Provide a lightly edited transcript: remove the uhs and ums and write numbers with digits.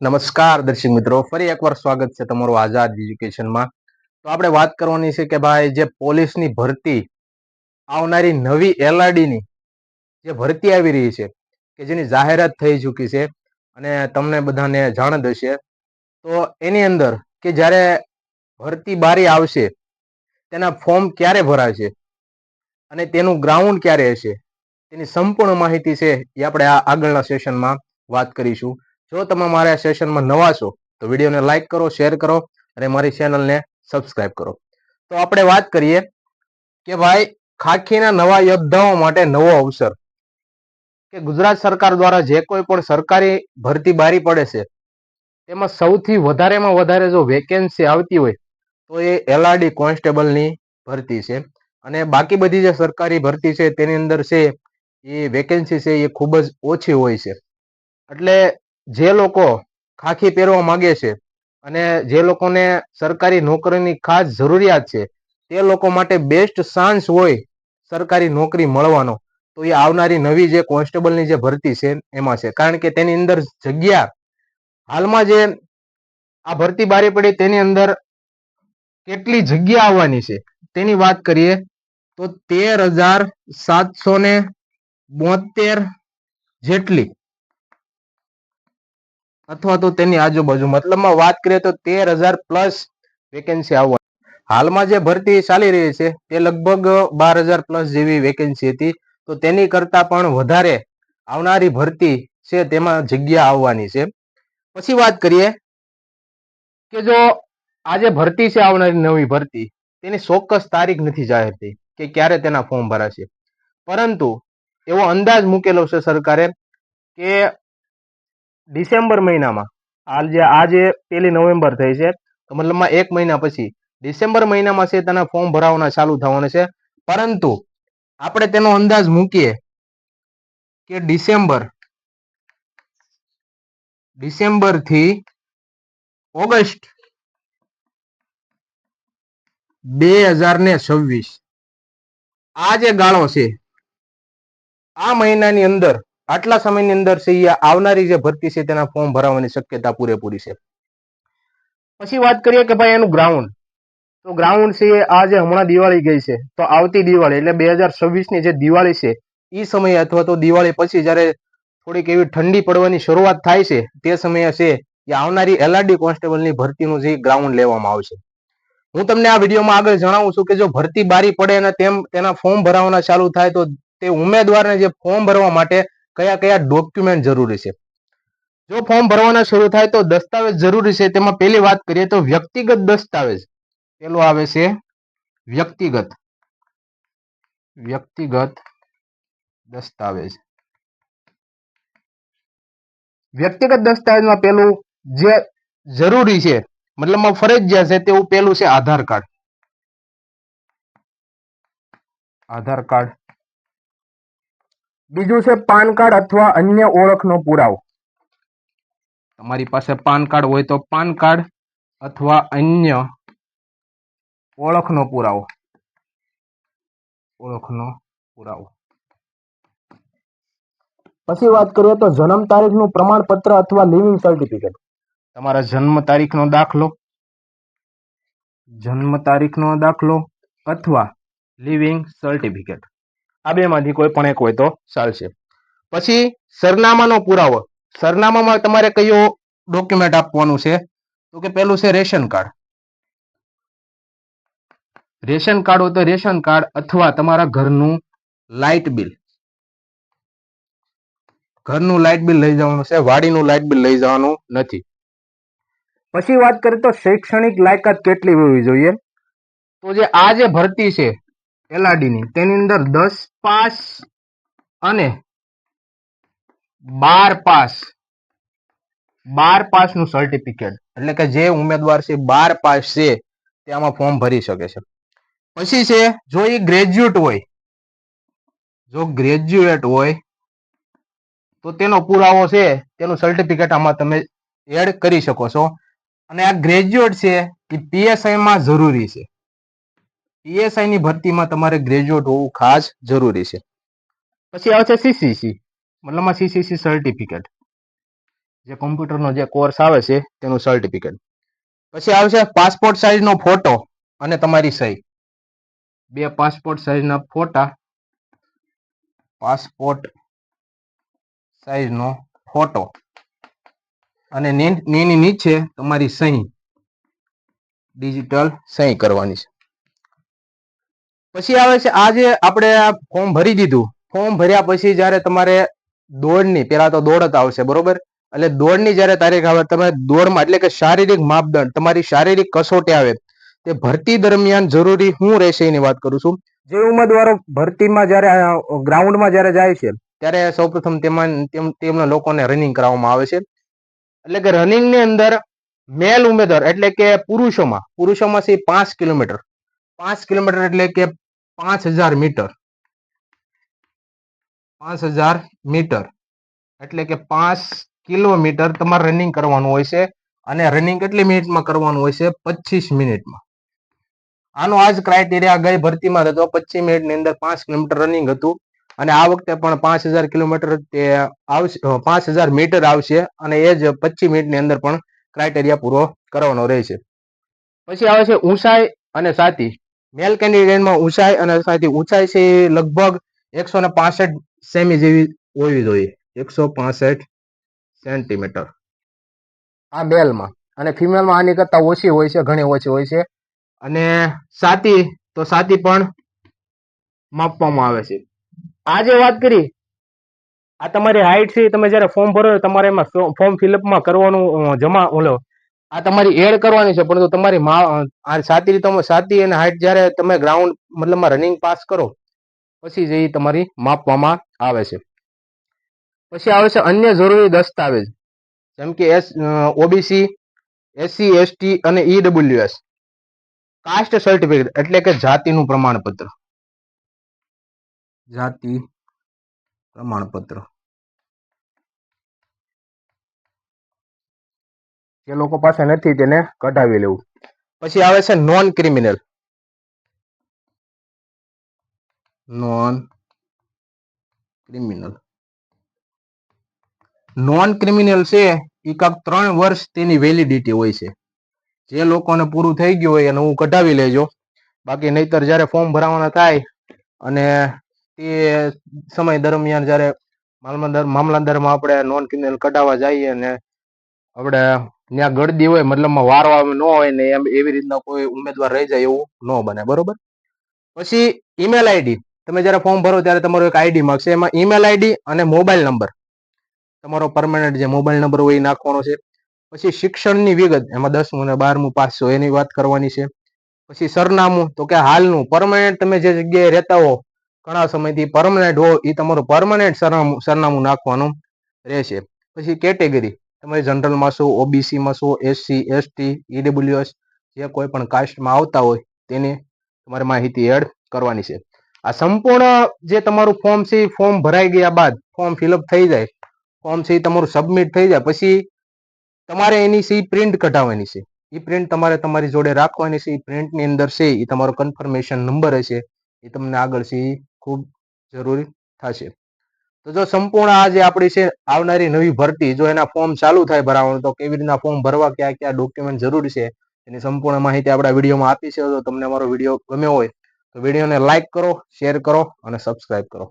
નમસ્કાર દર્શક મિત્રો, ફરી એકવાર સ્વાગત છે તમારું આઝાદ એજ્યુકેશનમાં. તો આપણે વાત કરવાની છે કે ભાઈ જે પોલીસની ભરતી આવનારી નવી એલઆરડીની જે ભરતી આવી રહી છે કે જેની જાહેરાત થઈ ચૂકી છે અને તમને બધાને જાણ જ હશે. તો એની અંદર કે જ્યારે ભરતી બારી આવશે તેના ફોર્મ ક્યારે ભરાશે અને તેનું ગ્રાઉન્ડ ક્યારે હશે તેની સંપૂર્ણ માહિતી છે એ આપણે આ આગળના સેશનમાં વાત કરીશું. જો તમે મારા સેશનમાં નવા છો તો વિડીયોને લાઈક કરો, શેર કરો અને મારી ચેનલને સબસ્ક્રાઇબ કરો. તો આપણે વાત કરીએ કે ભાઈ ખાખીના નવા યોદ્ધાઓ માટે નવો અવસર કે ગુજરાત સરકાર દ્વારા જે કોઈ પણ સરકારી ભરતી બારી પડે છે તેમાં સૌથી વધારેમાં વધારે જો વેકેન્સી આવતી હોય તો એ એલઆરડી કોન્સ્ટેબલની ભરતી છે. અને બાકી બધી જે સરકારી ભરતી છે તેની અંદર છે એ વેકેન્સી છે એ ખૂબ જ ઓછી હોય છે. એટલે જે લોકો ખાખી પહેરવા માંગે છે અને જે લોકોને સરકારી નોકરીની ખાસ જરૂરિયાત છે તે લોકો માટે બેસ્ટ ચાન્સ હોય સરકારી નોકરી મળવાનો તો એ આવનારી નવી જે કોન્સ્ટેબલની જે ભરતી છે એમાં છે. કારણ કે તેની અંદર જગ્યા હાલમાં જે આ ભરતી બારી પડી તેની અંદર કેટલી જગ્યા આવવાની છે તેની વાત કરીએ તો 13,772 જેટલી અથવા તો તેની આજુબાજુ, મતલબમાં વાત કરીએ તો 13,000+ વેકેન્સી આવવાની. હાલમાં જે ભરતી ચાલી રહી છે તે લગભગ 12,000+ જેવી વેકેન્સી હતી. તો તેની કરતા પણ વધારે આવનારી ભરતી છે તેમાં જગ્યા આવવાની છે. પછી વાત કરીએ કે જો આ જે ભરતી છે આવનારી નવી ભરતી તેની ચોક્કસ તારીખ નથી જાહેર થઈ કે ક્યારે તેના ફોર્મ ભરાશે, પરંતુ એવો અંદાજ મૂકેલો છે સરકારે કે ડિસેમ્બર મહિનામાં, આજે 1 નવેમ્બર થઈ છે તો મતલબમાં 1 મહિના પછી ડિસેમ્બર મહિનામાં છે તેના ફોર્મ ભરાવાના ચાલુ થવાના છે. પરંતુ આપણે તેનો અંદાજ મૂકીએ કે ડિસેમ્બર થી ઓગસ્ટ 2026 આ જે ગાળો છે આ મહિનાની અંદર આટલા સમયની અંદર છે આવનારી જે ભરતી છે તેના ફોર્મ ભરાવાની શક્યતા પૂરેપૂરી છે. પછી વાત કરીએ કે ભાઈ એનું ગ્રાઉન્ડ, તો ગ્રાઉન્ડ છે આજે હમણાં દિવાળી ગઈ છે તો આવતી દિવાળી એટલે 2026ની જે દિવાળી છે એ સમયે અથવા તો દિવાળી પછી જ્યારે થોડીક એવી ઠંડી પડવાની શરૂઆત થાય છે તે સમયે છે એ આવનારી એલઆરડી કોન્સ્ટેબલની ભરતીનું જે ગ્રાઉન્ડ લેવામાં આવશે. હું તમને આ વિડીયોમાં આગળ જણાવું છું કે જો ભરતી બારી પડે અને તેના ફોર્મ ભરાવાના ચાલુ થાય તો તે ઉમેદવારને જે ફોર્મ ભરવા માટે કયા કયા ડોક્યુમેન્ટ જરૂરી છે. જો ફોર્મ ભરવાના શરૂ થાય તો દસ્તાવેજ જરૂરી છે. તેમાં પહેલી વાત કરીએ તો વ્યક્તિગત દસ્તાવેજ પેલો આવે છે વ્યક્તિગત દસ્તાવેજ. વ્યક્તિગત દસ્તાવેજમાં પેલું જે જરૂરી છે મતલબમાં ફરજિયાત છે તેવું પેલું છે આધાર કાર્ડ. બીજું છે પાન કાર્ડ અથવા અન્ય ઓળખનો પુરાવો. તમારી પાસે પાન કાર્ડ હોય તો પાન કાર્ડ અથવા અન્ય ઓળખનો પુરાવો. પછી વાત કરીએ તો જન્મ તારીખનું પ્રમાણપત્ર અથવા લિવિંગ સર્ટિફિકેટ. તમારા જન્મ તારીખનો દાખલો અથવા લિવિંગ સર્ટિફિકેટ, આ બેમાંથી કોઈ પણ એક હોય તો ચાલશે. પછી સરનામાનો પુરાવો. સરનામામાં તમારે કયો ડોક્યુમેન્ટ આપવાનું છે તો કે પેલું છે રેશન કાર્ડ. રેશન કાર્ડ હોય તો રેશન કાર્ડ અથવા તમારા ઘરનું લાઇટ બિલ. ઘરનું લાઇટ બિલ લઈ જવાનું છે, વાડીનું લાઇટ બિલ લઈ જવાનું નથી. પછી વાત કરીએ તો શૈક્ષણિક લાયકાત કેટલી હોવી જોઈએ. તો જે આ જે ભરતી છે એલઆરડીની તેની અંદર 10 પાસ અને 12 પાસનું સર્ટિફિકેટ, એટલે કે જે ઉમેદવાર છે 12 પાસ છે તે આમાં ફોર્મ ભરી શકે છે. પછી છે જો એ ગ્રેજ્યુએટ હોય તો તેનો પુરાવો છે, તેનું સર્ટિફિકેટ આમાં તમે એડ કરી શકો છો. અને આ ગ્રેજ્યુએટ છે એ પીએસઆઈમાં જરૂરી છે. પીએસઆઈની ભરતીમાં તમારે ગ્રેજ્યુએટ હોવું ખાસ જરૂરી છે. પછી આવે છે સીસીસી, મતલબમાં સીસીસી સર્ટિફિકેટ. જે કોમ્પ્યુટરનો જે કોર્સ આવે છે તેનું સર્ટિફિકેટ. પછી આવશે પાસપોર્ટ સાઇઝનો ફોટો અને તમારી સહી. 2 પાસપોર્ટ સાઇઝના ફોટા, પાસપોર્ટ સાઇઝનો ફોટો અને એની નીચે તમારી સહી, ડિજિટલ સહી કરવાની છે. પછી આવે છે આ જે આપણે આ ફોર્મ ભરી દીધું. ફોર્મ ભર્યા પછી જ્યારે તમારે દોડની, પેલા તો દોડ જ આવશે, બરોબર? એટલે દોડની જ્યારે તારીખ આવે, તમે દોડમાં એટલે કે શારીરિક માપદંડ, તમારી શારીરિક કસોટી આવે, તે ભરતી દરમિયાન જરૂરી શું રહેશે એની વાત કરું છું. જે ઉમેદવારો ભરતીમાં જ્યારે ગ્રાઉન્ડમાં જ્યારે જાય છે ત્યારે સૌપ્રથમ તેમના લોકોને રનિંગ કરાવવામાં આવે છે. એટલે કે રનિંગની અંદર મેલ ઉમેદવાર એટલે કે પુરુષોમાં 5 કિલોમીટર, 5 કિલોમીટર એટલે કે 5000 મીટર, 5000 મીટર એટલે કે 5 કિલોમીટર તમારે રનિંગ કરવાનું હોય છે. અને રનિંગ કેટલી મિનિટમાં કરવાનું હોય છે? 25 મિનિટમાં. આનો આ જ ક્રાઇટેરિયા ગઈ ભરતીમાં હતો. 25 મિનિટની અંદર 5 કિલોમીટર રનિંગ હતું. અને આ વખતે પણ 5000 કિલોમીટર તે આવશે, 5000 મીટર આવશે. અને એ જ 25 મિનિટની અંદર પણ ક્રાઇટેરિયા પૂરો કરવાનો રહેશે. પછી આવે છે ઊંચાઈ અને છાતી. મેલ કેન્ડિડેટમાં ઊંચાઈ અને છાતી, ઊંચાઈ છે લગભગ 165 સેમી જેવી હોવી જોઈએ, 165 સેન્ટીમીટર આ મેલમાં. અને ફિમેલમાં આની કરતા ઓછી હોય છે, ઘણી ઓછી હોય છે. અને છાતી પણ માપવામાં આવે છે. આ જે વાત કરી, આ તમારી હાઈટ છે. તમે જ્યારે ફોર્મ ભરો તમારે એમાં ફોર્મ ફિલઅપમાં કરવાનું આ તમારી એડ કરવાની છે. પરંતુ તમારી છાતી અને હાઈટ જ્યારે તમે ગ્રાઉન્ડ મતલબમાં રનિંગ પાસ કરો પછી જે તમારી માપવામાં આવે છે. પછી આવે છે અન્ય જરૂરી દસ્તાવેજ, જેમ કે ઓબીસી, એસસી, એસટી અને ઈડબ્લ્યુએસ. કાસ્ટ સર્ટિફિકેટ એટલે કે જાતિનું પ્રમાણપત્ર, જાતિ પ્રમાણપત્ર જે લોકો પાસે નથી તેને કઢાવી લેવું. પછી આવે છે નોન ક્રિમિનલ. નોન ક્રિમિનલ છે એ કાંક 3 વર્ષ તેની વેલિડિટી હોય છે. જે લોકોને પૂરું થઈ ગયું હોય એને હું કઢાવી લેજો. બાકી નહીતર જ્યારે ફોર્મ ભરાવાના થાય અને તે સમય દરમિયાન જ્યારે મામલતદારમાં આપણે નોન ક્રિમિનલ કઢાવવા જઈએ અને આપણે ત્યાં ગળદી હોય, મતલબમાં વારો ન હોય ને એવી રીતના કોઈ ઉમેદવાર રહી જાય એવું ન બને, બરોબર? પછી ઈમેલ આઈડી, તમે જ્યારે ફોર્મ ભરો ત્યારે તમારો એક આઈડી માંગશે. એમાં ઈમેલ આઈડી અને મોબાઈલ નંબર, તમારો પરમેનન્ટ જે મોબાઈલ નંબર હોય એ નાખવાનો છે. પછી શિક્ષણની વિગત, એમાં 10મું અને 12મું પાસ છો એની વાત કરવાની છે. પછી સરનામું, તો કે હાલનું પરમેનન્ટ તમે જે જગ્યાએ રહેતા હો, ઘણા સમયથી પરમનન્ટ હો, એ તમારું પરમનન્ટ સરનામું નાખવાનું રહેશે. પછી કેટેગરી, તમે જનરલમાં છો, ઓબીસીમાં છો, એસસી, એસટી, ઈડબ્લ્યુએસ, જે કોઈ પણ કાસ્ટમાં આવતા હોય તેની તમારે માહિતી એડ કરવાની છે. આ સંપૂર્ણ જે તમારું ફોર્મ છે, ફોર્મ ભરાઈ ગયા બાદ ફોર્મ ફિલઅપ થઈ જાય, ફોર્મ છે તમારું સબમિટ થઈ જાય પછી તમારે એની પ્રિન્ટ કઢાવવાની છે. એ પ્રિન્ટ તમારે તમારી જોડે રાખવાની છે. એ પ્રિન્ટની અંદર છે એ તમારો કન્ફર્મેશન નંબર હશે, એ તમને આગળ છે ખૂબ જરૂરી થશે. તો જો સંપૂર્ણ આ જે આપણી છે આવનારી નવી ભરતી, જો એના ફોર્મ ચાલુ થાય ભરાવાનું, તો કેવી રીતના ફોર્મ ભરવા, ક્યાં ક્યાં ડોક્યુમેન્ટ જરૂરી છે, એની સંપૂર્ણ માહિતી આપણા વિડીયોમાં આપી છે. તો તમને અમારો વિડીયો ગમ્યો હોય તો વિડીયોને લાઈક કરો, શેર કરો અને સબસ્ક્રાઇબ કરો.